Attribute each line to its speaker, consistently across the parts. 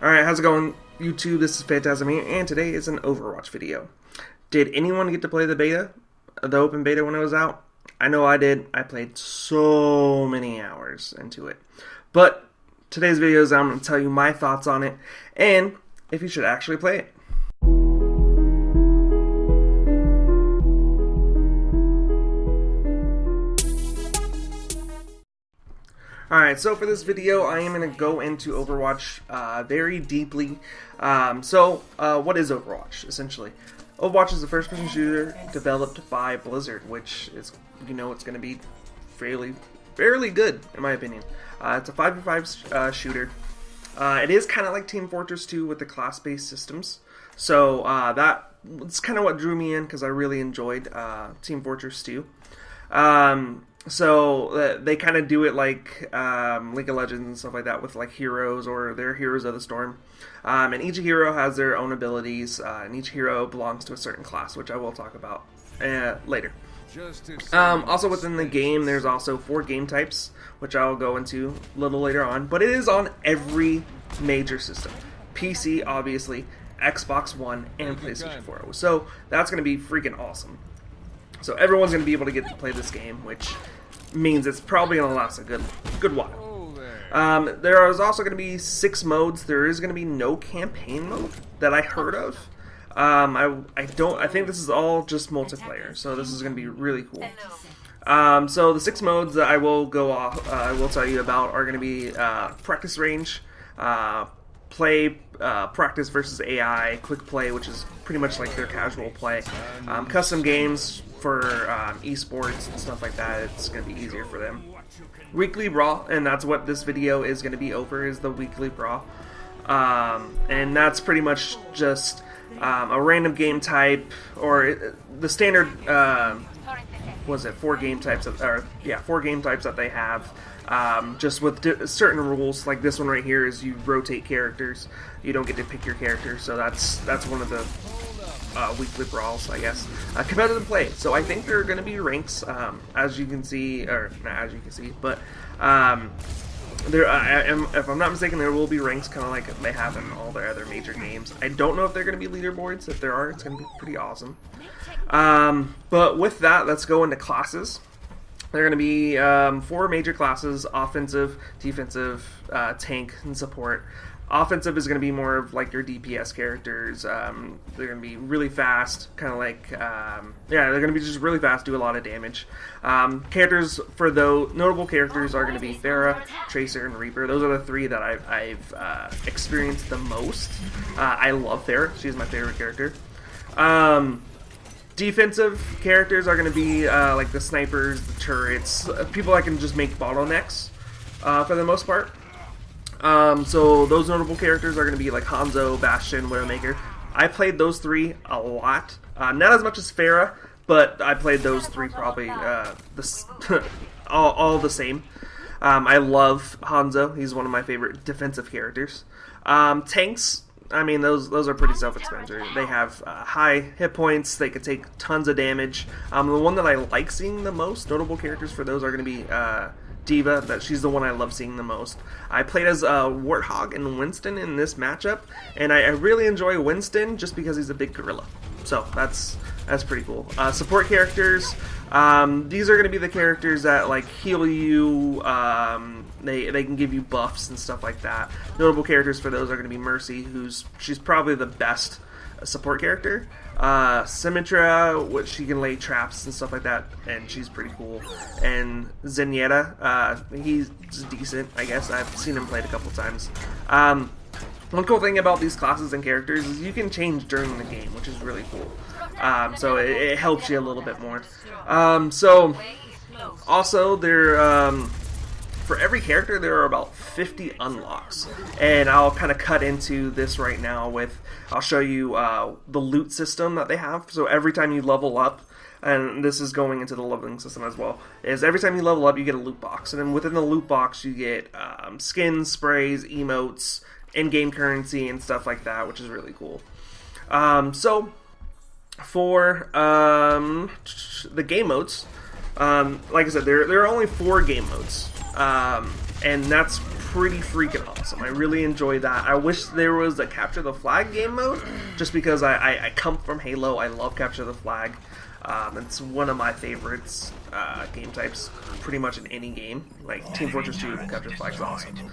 Speaker 1: Alright, how's it going, YouTube? This is Phantazm here, and today is an Overwatch video. Did anyone get to play the beta? The open beta when it was out? I know I did. I played so many hours into it. But today's video is I'm going to tell you my thoughts on it, and if you should actually play it. Alright, so for this video, I am going to go into Overwatch very deeply. What is Overwatch, essentially? Overwatch is a first-person shooter developed by Blizzard, which is, it's going to be fairly good, in my opinion. It's a 5v5 shooter. It is kind of like Team Fortress 2 with the class-based systems. So that's kind of what drew me in, because I really enjoyed Team Fortress 2. So they kind of do it like League of Legends and stuff like that with like heroes, or they're Heroes of the Storm. And each hero has their own abilities, and each hero belongs to a certain class, which I will talk about later. Also within the game, there's also 4 game types, which I'll go into a little later on. But it is on every major system. PC, obviously, Xbox One, and PlayStation 4. So that's going to be freaking awesome. So everyone's going to be able to get to play this game, which means it's probably going to last a good while. There is also going to be 6 modes. There is going to be no campaign mode that I heard of. I think this is all just multiplayer, so this is going to be really cool. So the 6 modes that I will tell you about are going to be practice range, practice versus AI, quick play, which is pretty much like their casual play, custom games for esports and stuff like that. It's going to be easier for them. Weekly Brawl, and that's what this video is going to be over, is the Weekly Brawl. And that's pretty much just a random game type, or the standard, 4 game types that they have. Just with certain rules, like this one right here is you rotate characters. You don't get to pick your character, so that's one of the weekly brawls, I guess. Competitive play. So I think there are going to be ranks, as you can see, or not as you can see, but if I'm not mistaken, there will be ranks, kind of like they have in all their other major games. I don't know if they're going to be leaderboards. If there are, it's going to be pretty awesome. But with that, let's go into classes. There are going to be 4 major classes: offensive, defensive, tank, and support. Offensive is going to be more of like your DPS characters. They're going to be really fast, kind of like, they're going to be just really fast, do a lot of damage. Characters for those notable characters are going to be Pharah, Tracer, and Reaper. Those are the 3 that I've experienced the most. I love Pharah. She's my favorite character. Defensive characters are going to be like the snipers, the turrets, people that can just make bottlenecks for the most part. So those notable characters are going to be like Hanzo, Bastion, Widowmaker. I played those 3 a lot. Not as much as Pharah, but I played those 3 probably all the same. I love Hanzo. He's one of my favorite defensive characters. Tanks, I mean, those are pretty self-explanatory. They have high hit points. They can take tons of damage. The one that I like seeing the most, notable characters for those, are going to be D.Va. She's the one I love seeing the most. I played as Warthog and Winston in this matchup, and I really enjoy Winston just because he's a big gorilla. So that's pretty cool. Support characters. These are going to be the characters that like heal you. They can give you buffs and stuff like that. Notable characters for those are going to be Mercy, she's probably the best support character. Symmetra, which she can lay traps and stuff like that, and she's pretty cool. And Zenyatta, he's decent, I guess. I've seen him played a couple times. One cool thing about these classes and characters is you can change during the game, which is really cool. So it helps you a little bit more. So also for every character there are about 50 unlocks, and I'll kind of cut into this right now I'll show you the loot system that they have. So every time you level up, and this is going into the leveling system as well, is every time you level up you get a loot box, and then within the loot box you get skins, sprays, emotes, in-game currency, and stuff like that, which is really cool. So for the game modes, like I said, there are only 4 game modes. and that's pretty freaking awesome. I really enjoy that. I wish there was a capture the flag game mode, just because I come from Halo. I love capture the flag. It's one of my favorites game types, pretty much in any game. Like Team Fortress 2, capture the flag is awesome.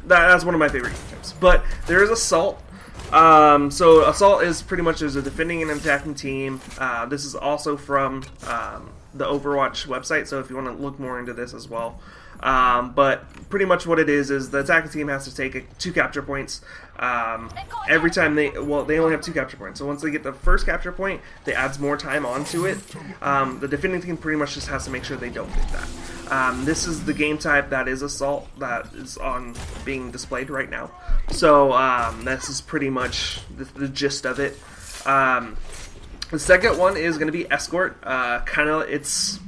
Speaker 1: That's one of my favorite game types. But there is Assault. So Assault is pretty much there's a defending and attacking team. This is also from the Overwatch website, so if you want to look more into this as well. But pretty much what it is the attacking team has to take 2 capture points every time they only have 2 capture points. So once they get the first capture point, they adds more time onto it. The defending team pretty much just has to make sure they don't get that. This is the game type that is Assault that is on being displayed right now. So this is pretty much the gist of it. The second one is going to be Escort. It's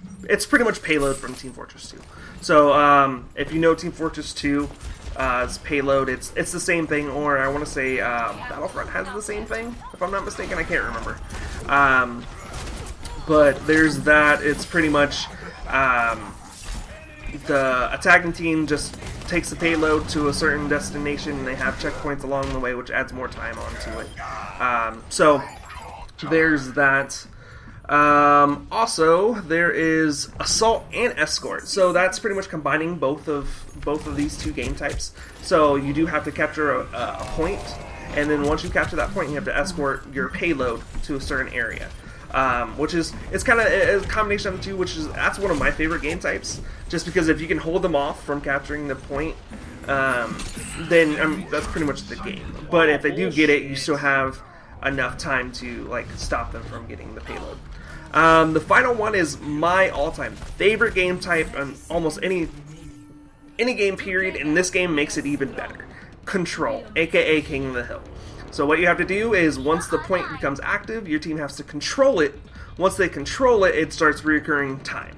Speaker 1: pretty much Payload from Team Fortress 2. So if you know Team Fortress 2, it's Payload. It's the same thing, or I want to say Battlefront has the same thing, if I'm not mistaken. I can't remember. But there's that. It's pretty much the attacking team just takes the payload to a certain destination, and they have checkpoints along the way, which adds more time onto it. So there's that. Also, there is Assault and Escort. So that's pretty much combining both of these 2 game types. So you do have to capture a point, and then once you capture that point, you have to escort your payload to a certain area. It's kind of a combination of the 2, that's one of my favorite game types. Just because if you can hold them off from capturing the point, then that's pretty much the game. But if they do get it, you still have enough time to stop them from getting the payload. The final one is my all-time favorite game type on almost any game period, and this game makes it even better. Control, aka King of the Hill. So what you have to do is once the point becomes active, your team has to control it. Once they control it, it starts reoccurring time.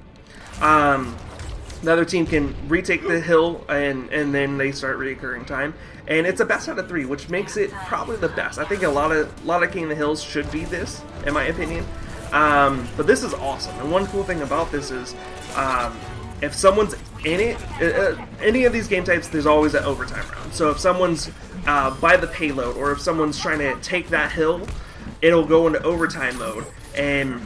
Speaker 1: The other team can retake the hill, and then they start reoccurring time. And it's a best out of 3, which makes it probably the best. I think a lot of King of the Hills should be this, in my opinion. But this is awesome. And one cool thing about this is, if someone's in it, any of these game types, there's always an overtime round. So if someone's by the payload, or if someone's trying to take that hill, it'll go into overtime mode. And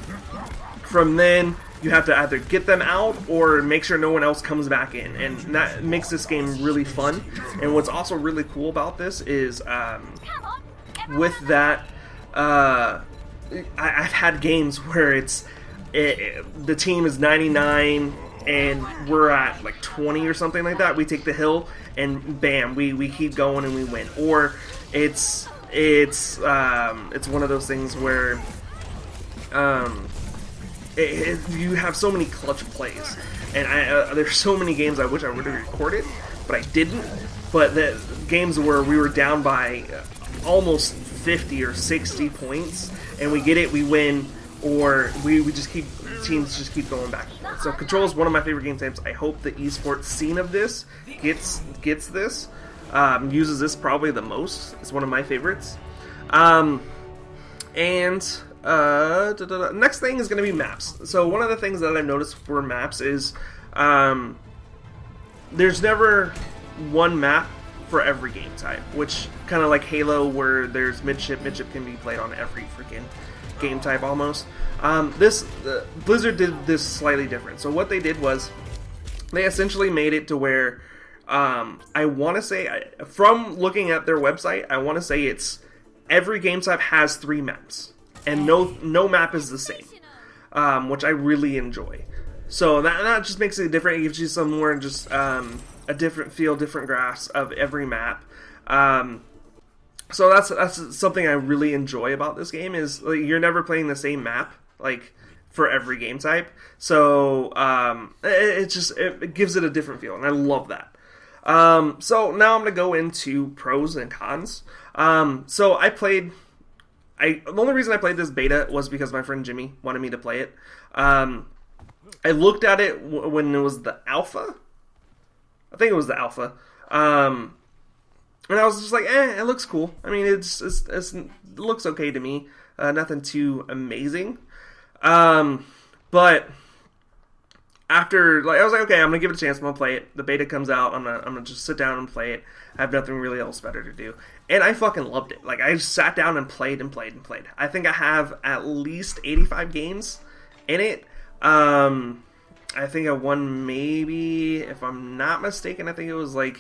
Speaker 1: from then, you have to either get them out or make sure no one else comes back in, and that makes this game really fun. And what's also really cool about this is with that, I've had games where the team is 99 and we're at 20 or something like that. We take the hill and bam, we keep going and we win. Or it's one of those things where you have so many clutch plays, and there's so many games I wish I would have recorded, but I didn't. But the games where we were down by almost 50 or 60 points, and we get it, we win, or teams just keep going back and forth. So Control is one of my favorite game types. I hope the esports scene of this gets this, uses this probably the most. It's one of my favorites. Next thing is going to be maps. So one of the things that I've noticed for maps is there's never one map for every game type, which kind of like Halo, where there's midship can be played on every freaking game type almost. Blizzard did this slightly different. So what they did was they essentially made it to where I want to say, from looking at their website, I want to say it's every game type has 3 maps. And no map is the same, which I really enjoy. So that just makes it different. It gives you some more just a different feel, different grasp of every map. So that's something I really enjoy about this game is you're never playing the same map for every game type. So it gives it a different feel, and I love that. So now I'm gonna go into pros and cons. So the only reason I played this beta was because my friend Jimmy wanted me to play it. I looked at it when it was the alpha. I think it was the alpha. And I was just like, it looks cool. I mean, it looks okay to me. Nothing too amazing. But after, like, I was like, okay, I'm gonna give it a chance. I'm gonna play it. The beta comes out. I'm gonna just sit down and play it. I have nothing really else better to do, and I fucking loved it. Like, I just sat down and played and played and played. I think I have at least 85 games in it. I think I won, maybe, if I'm not mistaken, I think it was like,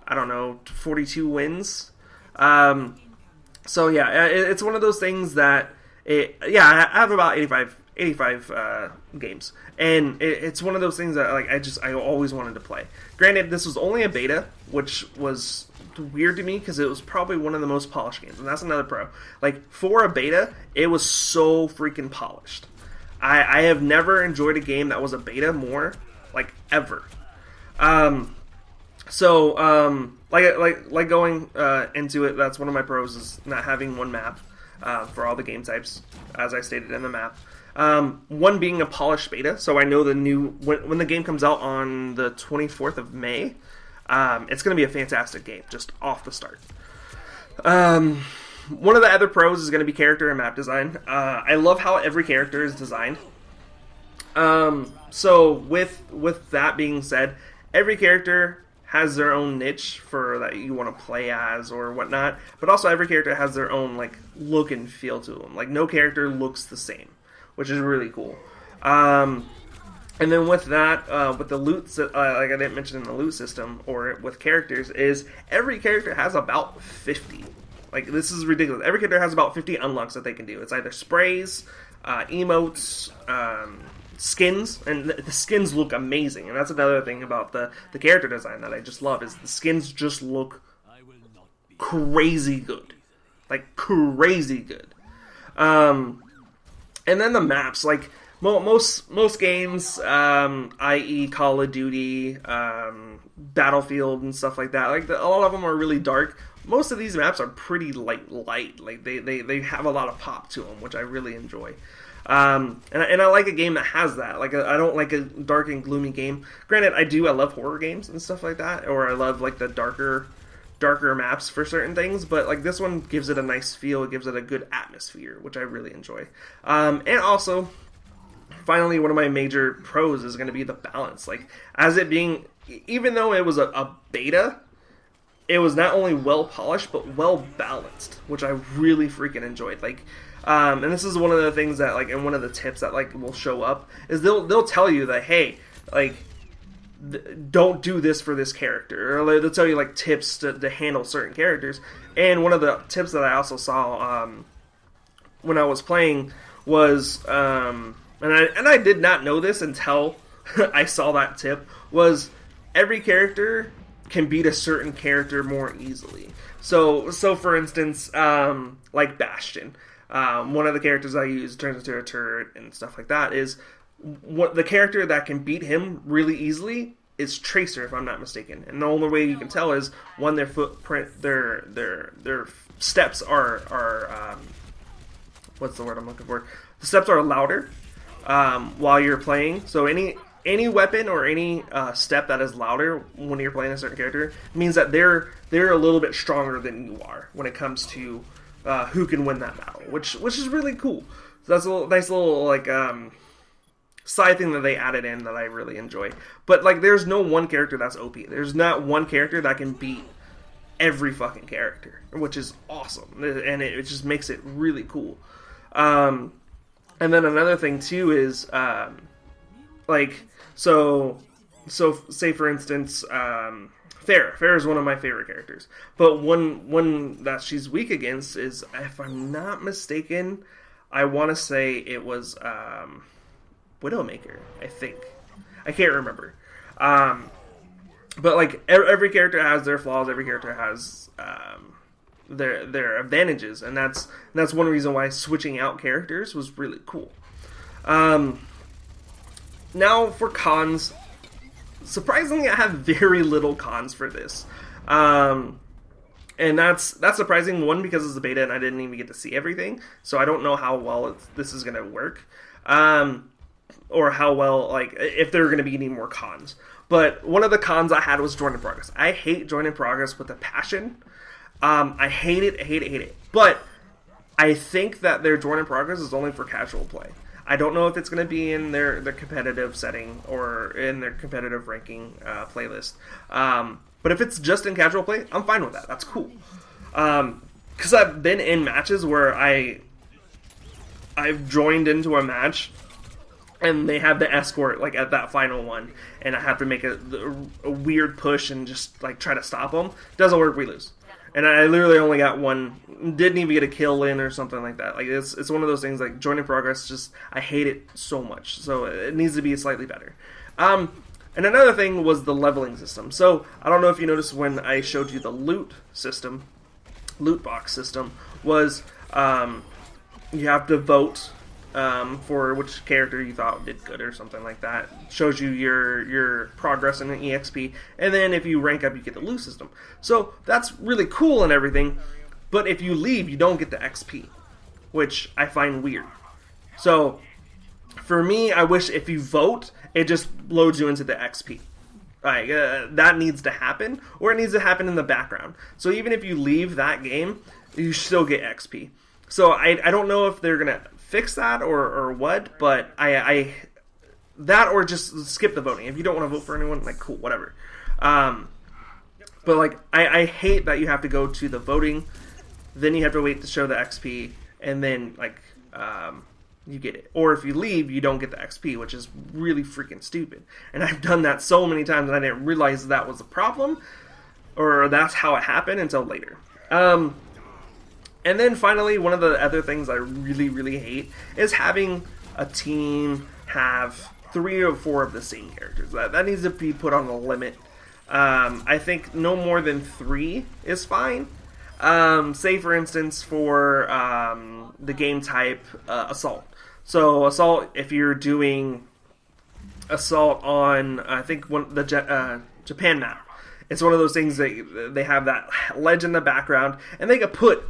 Speaker 1: I don't know, 42 wins. So yeah, it's one of those things that I have about 85 games, and it's one of those things that, like, I always wanted to play. Granted, this was only a beta, which was weird to me because it was probably one of the most polished games, and that's another pro. Like, for a beta, it was so freaking polished. I have never enjoyed a game that was a beta more, like, ever. Like going into it, that's one of my pros, is not having one map for all the game types, as I stated in the map. One being a polished beta, so I know when the game comes out on the 24th of May, it's going to be a fantastic game, just off the start. One of the other pros is going to be character and map design. I love how every character is designed. So with that being said, every character has their own niche for that you want to play as or whatnot, but also every character has their own, like, look and feel to them. Like, no character looks the same, which is really cool. And then with that, with the loot, like I didn't mention in the loot system, or with characters, is every character has about 50. Like, this is ridiculous. Every character has about 50 unlocks that they can do. It's either sprays, emotes, skins, and the skins look amazing. And that's another thing about the character design that I just love, is the skins just look crazy good. Like, crazy good. And then the maps, like, most games, i.e. Call of Duty, Battlefield, and stuff like that, like, a lot of them are really dark. Most of these maps are pretty light. Like, they have a lot of pop to them, which I really enjoy. And I like a game that has that. Like, I don't like a dark and gloomy game. Granted, I love horror games and stuff like that, or I love, like, the darker maps for certain things, but, like, this one gives it a nice feel. It gives it a good atmosphere, which I really enjoy. And also, finally, one of my major pros is going to be the balance. Like, as it being, even though it was a beta, it was not only well polished but well balanced, which I really freaking enjoyed. Like, and this is one of the things that, like, and one of the tips that, like, will show up is they'll tell you that, hey, like, don't do this for this character, or they'll tell you, like, tips to handle certain characters. And one of the tips that I also saw when I was playing was, and I did not know this until I saw that tip, was every character can beat a certain character more easily. So for instance, like Bastion, one of the characters I use turns into a turret and stuff like that, is what the character that can beat him really easily is Tracer, if I'm not mistaken. And the only way you can tell is, one, their footprint, their steps are what's the word I'm looking for? The steps are louder while you're playing. So any weapon or any step that is louder when you're playing a certain character means that they're a little bit stronger than you are when it comes to who can win that battle, which is really cool. So that's a nice little, like, side thing that they added in that I really enjoy. But, like, there's no one character that's OP. There's not one character that can beat every fucking character, which is awesome, and it just makes it really cool. And then another thing too is, like, so say for instance, Farrah is one of my favorite characters, but one that she's weak against is, if I'm not mistaken, I want to say it was Widowmaker, I think. I can't remember. But, like, every character has their flaws. Every character has their advantages, and that's one reason why switching out characters was really cool. Now for cons. Surprisingly, I have very little cons for this. And that's surprising, one, because it's a beta and I didn't even get to see everything, so I don't know how well this is going to work. Or how well, like, if there are going to be any more cons. But one of the cons I had was Join in Progress. I hate Join in Progress with a passion. I hate it. But I think that their Join in Progress is only for casual play. I don't know if it's going to be in their competitive setting or in their competitive ranking playlist. But if it's just in casual play, I'm fine with that. That's cool. Because I've been in matches where I've joined into a match and they have the escort like at that final one, and I have to make a weird push and just like try to stop them. Doesn't work, we lose. And I literally only got one, didn't even get a kill in or something like that. Like it's one of those things like join in progress. Just I hate it so much. So it needs to be slightly better. And another thing was the leveling system. So I don't know if you noticed when I showed you the loot box system was you have to vote for which character you thought did good or something like that. Shows you your progress in an EXP, and then if you rank up, you get the loot system. So that's really cool and everything, but if you leave, you don't get the XP, which I find weird. So for me, I wish if you vote, it just loads you into the XP. Like that needs to happen, or it needs to happen in the background. So even if you leave that game, you still get XP. So I don't know if they're gonna fix that or what, but I that or just skip the voting. If you don't want to vote for anyone, like cool, whatever. But like I hate that you have to go to the voting, then you have to wait to show the XP, and then like you get it. Or if you leave, you don't get the XP, which is really freaking stupid. And I've done that so many times, and I didn't realize that was a problem, or that's how it happened until later. And then finally, one of the other things I really, really hate is having a team have 3 or 4 of the same characters. That needs to be put on a limit. I think no more than 3 is fine. Say, for instance, for the game type Assault. So Assault, if you're doing Assault on, I think, the Japan map, it's one of those things that they have that ledge in the background, and they could put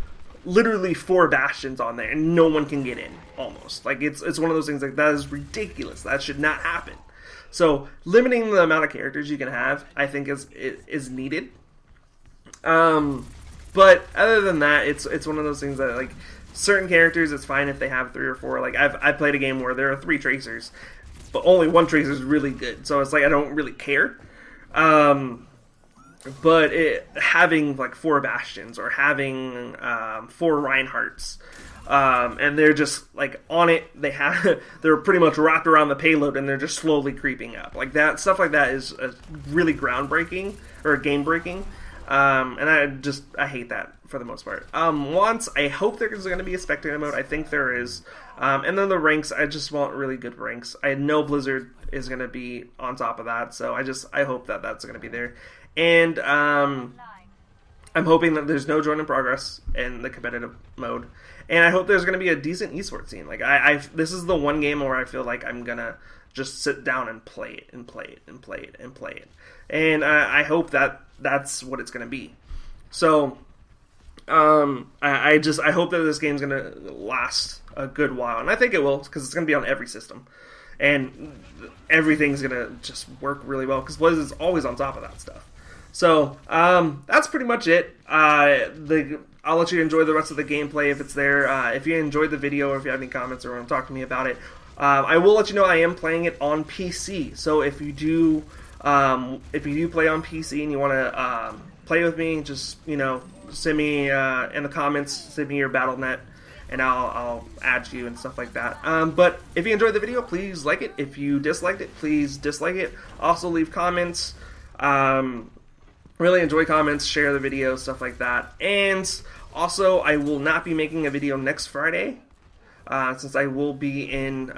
Speaker 1: literally 4 bastions on there and no one can get in, almost. Like it's one of those things like that is ridiculous. That should not happen. So limiting the amount of characters you can have, I think is needed. But other than that, it's one of those things that like certain characters, it's fine if they have 3 or 4. Like I've played a game where there are 3 tracers, but only one tracer is really good. So it's like I don't really care. But having like 4 bastions or having 4 Reinhardts, and they're just like on it, they're pretty much wrapped around the payload and they're just slowly creeping up. Like that stuff like that is really groundbreaking or game breaking. And I hate that for the most part. Once I hope there's going to be a spectator mode. I think there is. And then the ranks, I just want really good ranks. I know Blizzard is going to be on top of that, so I hope that that's going to be there. And I'm hoping that there's no join in progress in the competitive mode, and I hope there's going to be a decent esports scene. Like this is the one game where I feel like I'm gonna just sit down and play it and play it and play it and play it, and I hope that that's what it's going to be. So I hope that this game's going to last a good while, and I think it will because it's going to be on every system, and everything's going to just work really well because Blizzard's always on top of that stuff. So, that's pretty much it. I'll let you enjoy the rest of the gameplay if it's there. If you enjoyed the video or if you have any comments or want to talk to me about it, I will let you know I am playing it on PC. So if you do play on PC and you want to play with me, just, send me in the comments, send me your Battle.net, and I'll add you and stuff like that. But if you enjoyed the video, please like it. If you disliked it, please dislike it. Also leave comments. Really enjoy comments, share the video, stuff like that. And also, I will not be making a video next Friday, since I will be in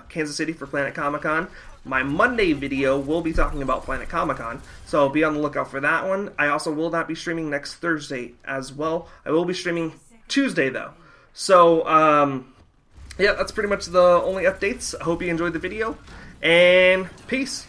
Speaker 1: Kansas City for Planet Comic-Con. My Monday video will be talking about Planet Comic-Con, so be on the lookout for that one. I also will not be streaming next Thursday as well. I will be streaming Tuesday, though. So, yeah, that's pretty much the only updates. I hope you enjoyed the video, and peace.